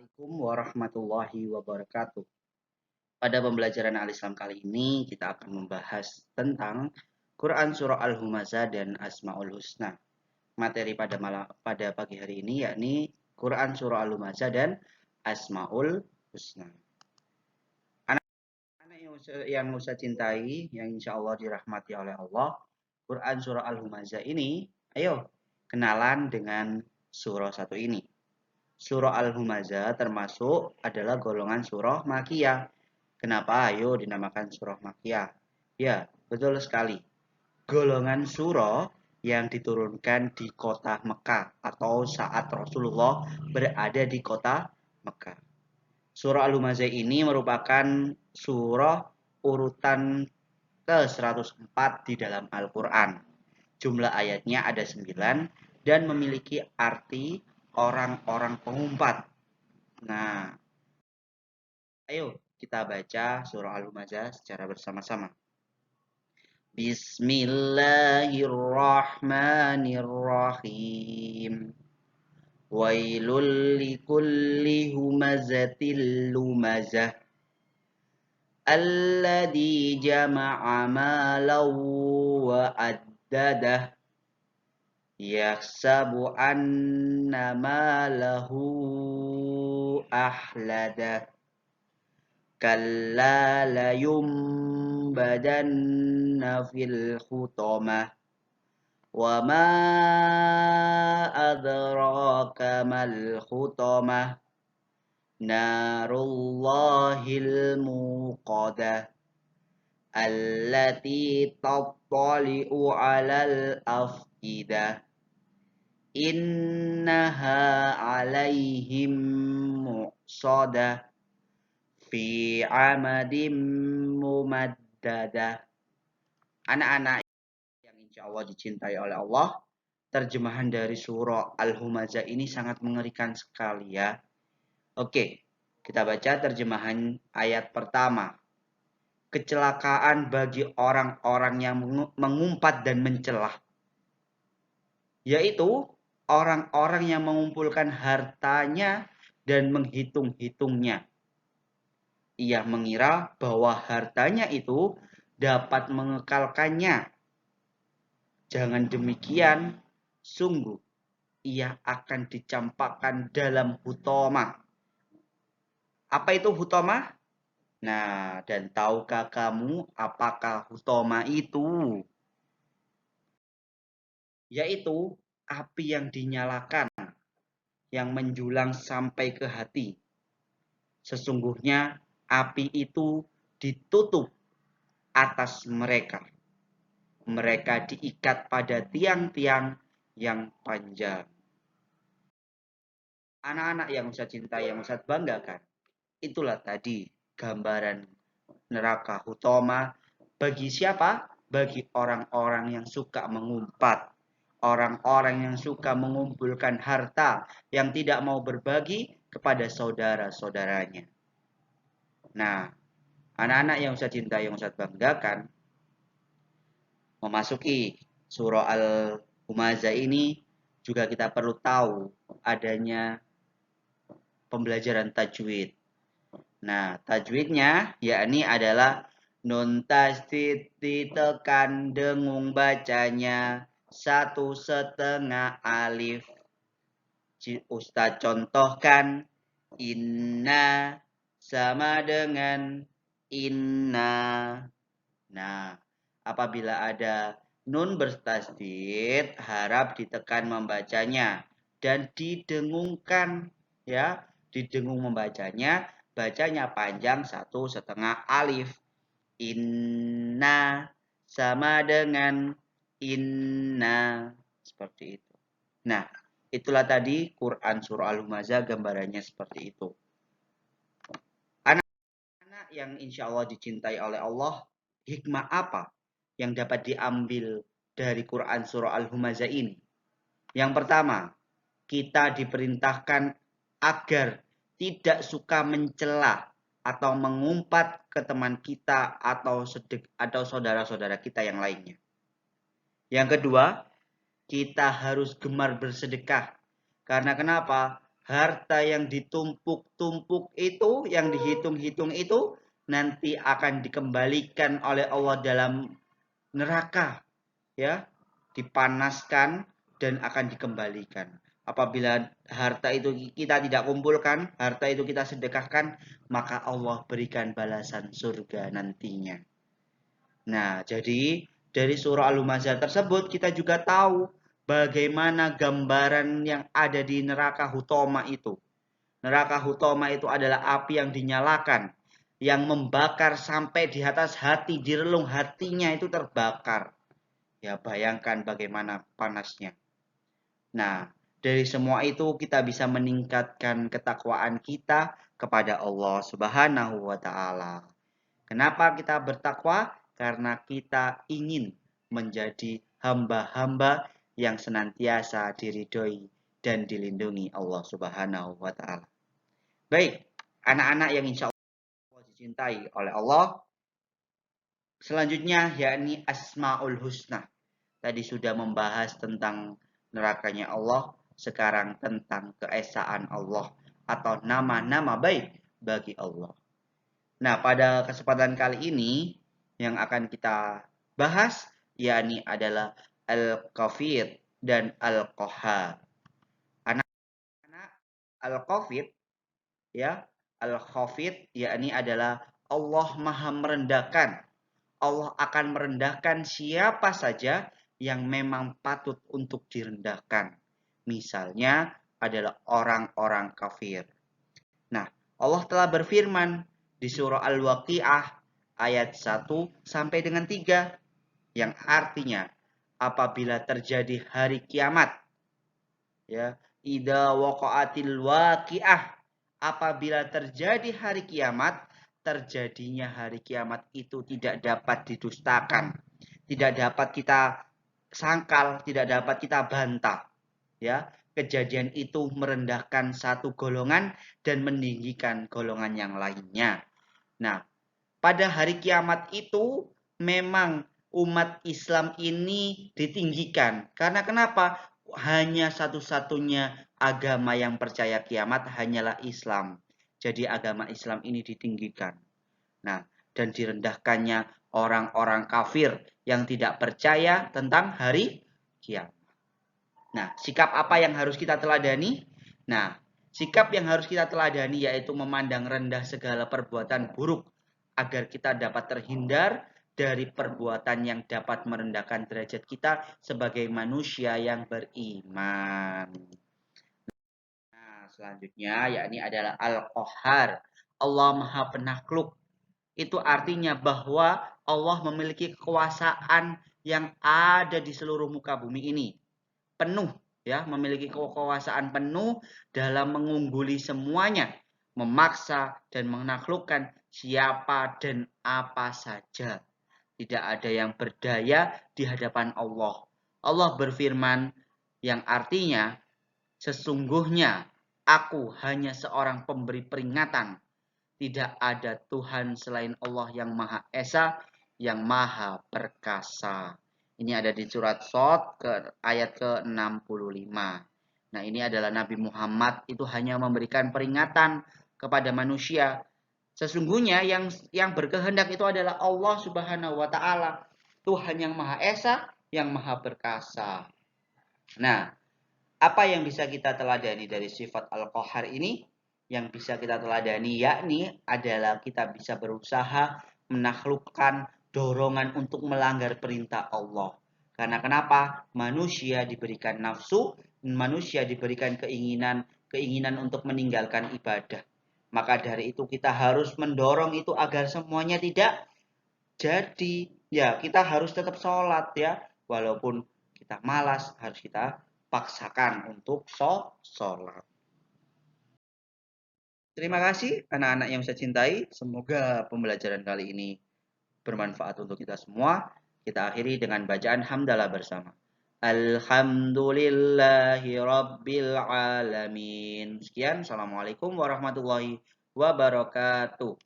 Assalamualaikum warahmatullahi wabarakatuh. Pada pembelajaran Al-Islam kali ini kita akan membahas tentang Quran Surah Al-Humazah dan Asmaul Husna. Materi pada pagi hari ini yakni Quran Surah Al-Humazah dan Asmaul Husna. Anak yang Ustaz cintai, yang insya Allah dirahmati oleh Allah, Quran Surah Al-Humazah ini, ayo kenalan dengan surah satu ini. Surah Al-Humazah termasuk adalah golongan surah Makiyah. Kenapa ayo dinamakan surah Makiyah? Ya, betul sekali. Golongan surah yang diturunkan di kota Mekah atau saat Rasulullah berada di kota Mekah. Surah Al-Humazah ini merupakan surah urutan ke-104 di dalam Al-Quran. Jumlah ayatnya ada 9 dan memiliki arti orang-orang pengumpat. Nah, ayo kita baca surah Al-Humazah secara bersama-sama. Bismillahirrahmanirrahim. Wailul likulli humazatil lumazah. Alladhi jama'a malan wa addadah. Yahsabu anna malahu ahladah. Kalla layumbadanna fil khutamah. Wa ma adraka mal khutamah. Narullahil muqadah. Allati tattali'u alal afidah. Innaha alaihim muqsadah. Fi amadim mumaddadah. Anak-anak yang insya Allah dicintai oleh Allah, terjemahan dari surah Al-Humazah ini sangat mengerikan sekali ya. Oke, kita baca terjemahan ayat pertama. Kecelakaan bagi orang-orang yang mengumpat dan mencelah, yaitu orang-orang yang mengumpulkan hartanya dan menghitung-hitungnya. Ia mengira bahwa hartanya itu dapat mengekalkannya. Jangan demikian, sungguh ia akan dicampakkan dalam hutama. Apa itu hutama? Nah, dan tahukah kamu apakah hutama itu? Yaitu api yang dinyalakan, yang menjulang sampai ke hati. Sesungguhnya api itu ditutup atas mereka. Mereka diikat pada tiang-tiang yang panjang. Anak-anak yang Ustaz cintai, yang Ustaz banggakan, itulah tadi gambaran neraka hutama bagi siapa? Bagi orang-orang yang suka mengumpat, orang-orang yang suka mengumpulkan harta, yang tidak mau berbagi kepada saudara-saudaranya. Nah, anak-anak yang Ustaz cintai, yang Ustaz banggakan, memasuki surah Al-Humazah ini juga kita perlu tahu adanya pembelajaran tajwid. Nah, tajwidnya yakni adalah nun tasdid ditekan dengung bacanya 1,5 alif. Ustaz contohkan inna sama dengan inna. Nah, apabila ada nun bertasdid, harap ditekan membacanya dan didengungkan ya, didengung membacanya, bacanya panjang 1,5 alif. Inna sama dengan inna, seperti itu. Nah, itulah tadi Quran Surah Al-Humazah, gambarannya seperti itu. Anak-anak yang insya Allah dicintai oleh Allah, hikmah apa yang dapat diambil dari Quran Surah Al-Humazah ini? Yang pertama, kita diperintahkan agar tidak suka mencela atau mengumpat ke teman kita atau saudara-saudara kita yang lainnya. Yang kedua, kita harus gemar bersedekah. Karena kenapa? harta yang ditumpuk-tumpuk itu, yang dihitung-hitung itu nanti akan dikembalikan oleh Allah dalam neraka, ya, dipanaskan dan akan dikembalikan. Apabila harta itu kita tidak kumpulkan, harta itu kita sedekahkan, maka Allah berikan balasan surga nantinya. Nah, jadi dari surah Al-Humazah tersebut kita juga tahu bagaimana gambaran yang ada di neraka Hutoma itu. Neraka Hutoma itu adalah api yang dinyalakan, yang membakar sampai di atas hati, di relung hatinya itu terbakar. Ya, bayangkan bagaimana panasnya. Nah, dari semua itu kita bisa meningkatkan ketakwaan kita kepada Allah Subhanahu wa taala. Kenapa kita bertakwa? Karena kita ingin menjadi hamba-hamba yang senantiasa diridhoi dan dilindungi Allah Subhanahu wa taala. Baik, anak-anak yang insya Allah dicintai oleh Allah, selanjutnya yakni Asmaul Husna. Tadi sudah membahas tentang nerakanya Allah, sekarang tentang keesaan Allah atau nama-nama baik bagi Allah. Nah, pada kesempatan kali ini yang akan kita bahas yakni adalah Al-Qafir dan Al-Qahhar. Anak-anak Al-Qafir, ya, Al-Khafid yakni adalah Allah Maha merendahkan. Allah akan merendahkan siapa saja yang memang patut untuk direndahkan. Misalnya adalah orang-orang kafir. Nah, Allah telah berfirman di surah Al-Waqiah ayat 1 sampai dengan 3 yang artinya apabila terjadi hari kiamat, ya, idza waqa'atil waqiah, apabila terjadi hari kiamat, terjadinya hari kiamat itu tidak dapat didustakan, tidak dapat kita sangkal, tidak dapat kita bantah. Ya, kejadian itu merendahkan satu golongan dan meninggikan golongan yang lainnya. Nah, pada hari kiamat itu memang umat Islam ini ditinggikan. Karena kenapa? Hanya satu-satunya agama yang percaya kiamat hanyalah Islam. Jadi agama Islam ini ditinggikan. Nah, dan direndahkannya orang-orang kafir yang tidak percaya tentang hari kiamat. Nah, sikap apa yang harus kita teladani? Nah, sikap yang harus kita teladani yaitu memandang rendah segala perbuatan buruk agar kita dapat terhindar dari perbuatan yang dapat merendahkan derajat kita sebagai manusia yang beriman. Nah, selanjutnya yakni adalah Al-Qahhar. Allah Maha Penakluk. Itu artinya bahwa Allah memiliki kekuasaan yang ada di seluruh muka bumi ini. Penuh, ya, memiliki kekuasaan penuh dalam mengungguli semuanya, memaksa dan menaklukkan siapa dan apa saja. Tidak ada yang berdaya di hadapan Allah. Allah berfirman yang artinya, sesungguhnya aku hanya seorang pemberi peringatan. Tidak ada Tuhan selain Allah yang Maha Esa, yang Maha Perkasa. Ini ada di surat Shad ke ayat ke-65. Nah, ini adalah Nabi Muhammad itu hanya memberikan peringatan kepada manusia. Sesungguhnya yang berkehendak itu adalah Allah Subhanahu wa taala, Tuhan yang Maha Esa, yang Maha Perkasa. Nah, apa yang bisa kita teladani dari sifat Al-Qahhar ini? Yang bisa kita teladani yakni adalah kita bisa berusaha menaklukkan dorongan untuk melanggar perintah Allah. Karena kenapa? Manusia diberikan nafsu, manusia diberikan keinginan untuk meninggalkan ibadah. Maka dari itu kita harus mendorong itu agar semuanya tidak jadi. Ya, kita harus tetap sholat ya. Walaupun kita malas, harus kita paksakan untuk sholat. Terima kasih anak-anak yang saya cintai. Semoga pembelajaran kali ini bermanfaat untuk kita semua. Kita akhiri dengan bacaan hamdalah bersama. Alhamdulillahi Rabbil Alamin. Sekian. Assalamualaikum warahmatullahi wabarakatuh.